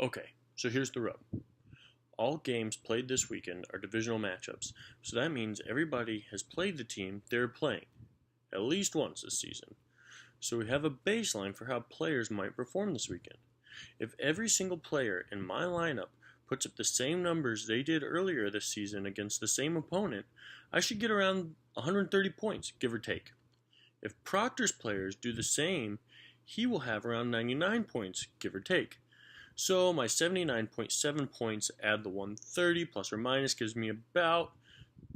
Okay, so here's the rub. All games played this weekend are divisional matchups, so that means everybody has played the team they're playing, at least once this season. So we have a baseline for how players might perform this weekend. If every single player in my lineup puts up the same numbers they did earlier this season against the same opponent, I should get around 130 points, give or take. If Proctor's players do the same, he will have around 99 points, give or take. So my 79.7 points add the 130 plus or minus gives me about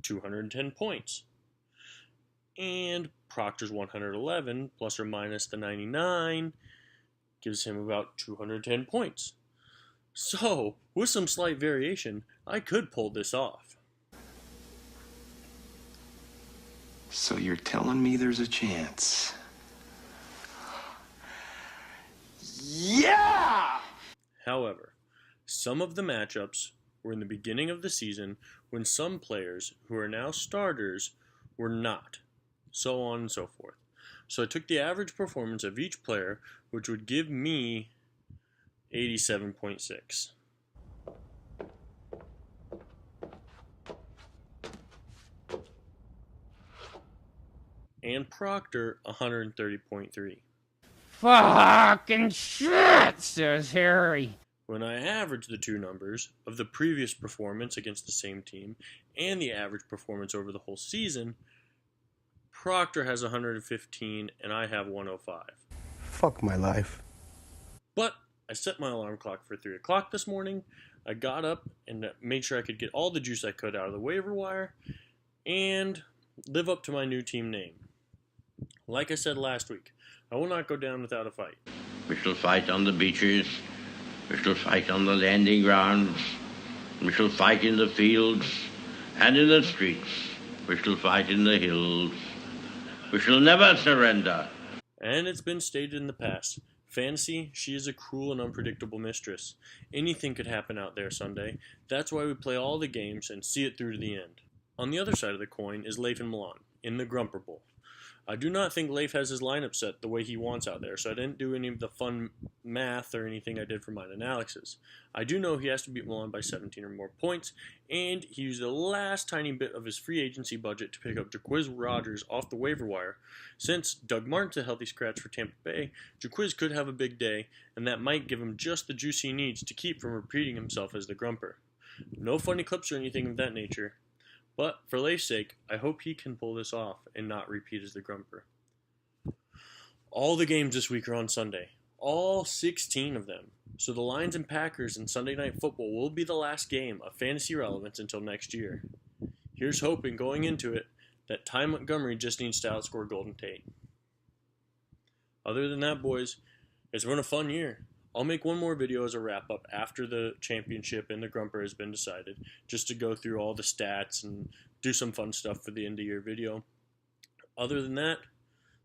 210 points. And Proctor's 111 plus or minus the 99 gives him about 210 points. So, with some slight variation, I could pull this off. So you're telling me there's a chance? Yeah! However, some of the matchups were in the beginning of the season when some players who are now starters were not, so on and so forth. So I took the average performance of each player, which would give me 87.6. And Proctor 130.3. Fucking shit, says Harry. When I average the two numbers of the previous performance against the same team and the average performance over the whole season, Proctor has 115 and I have 105. Fuck my life. But I set my alarm clock for 3 o'clock this morning. I got up and made sure I could get all the juice I could out of the waiver wire and live up to my new team name. Like I said last week, I will not go down without a fight. We shall fight on the beaches. We shall fight on the landing grounds. We shall fight in the fields and in the streets. We shall fight in the hills. We shall never surrender. And it's been stated in the past, fantasy, she is a cruel and unpredictable mistress. Anything could happen out there Sunday. That's why we play all the games and see it through to the end. On the other side of the coin is Leif and Milan in the Grumper Bowl. I do not think Leif has his lineup set the way he wants out there, so I didn't do any of the fun math or anything I did for mine and Alex's. I do know he has to beat Milan by 17 or more points, and he used the last tiny bit of his free agency budget to pick up Jacquizz Rodgers off the waiver wire. Since Doug Martin's a healthy scratch for Tampa Bay, Jacquizz could have a big day, and that might give him just the juice he needs to keep from repeating himself as the Grumper. No funny clips or anything of that nature. But, for Leif's sake, I hope he can pull this off and not repeat as the Grumper. All the games this week are on Sunday. All 16 of them. So the Lions and Packers in Sunday Night Football will be the last game of fantasy relevance until next year. Here's hoping going into it that Ty Montgomery just needs to outscore Golden Tate. Other than that, boys, it's been a fun year. I'll make one more video as a wrap-up after the championship and the Grumper has been decided, just to go through all the stats and do some fun stuff for the end-of-year video. Other than that,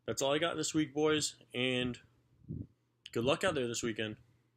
that's all I got this week, boys, and good luck out there this weekend.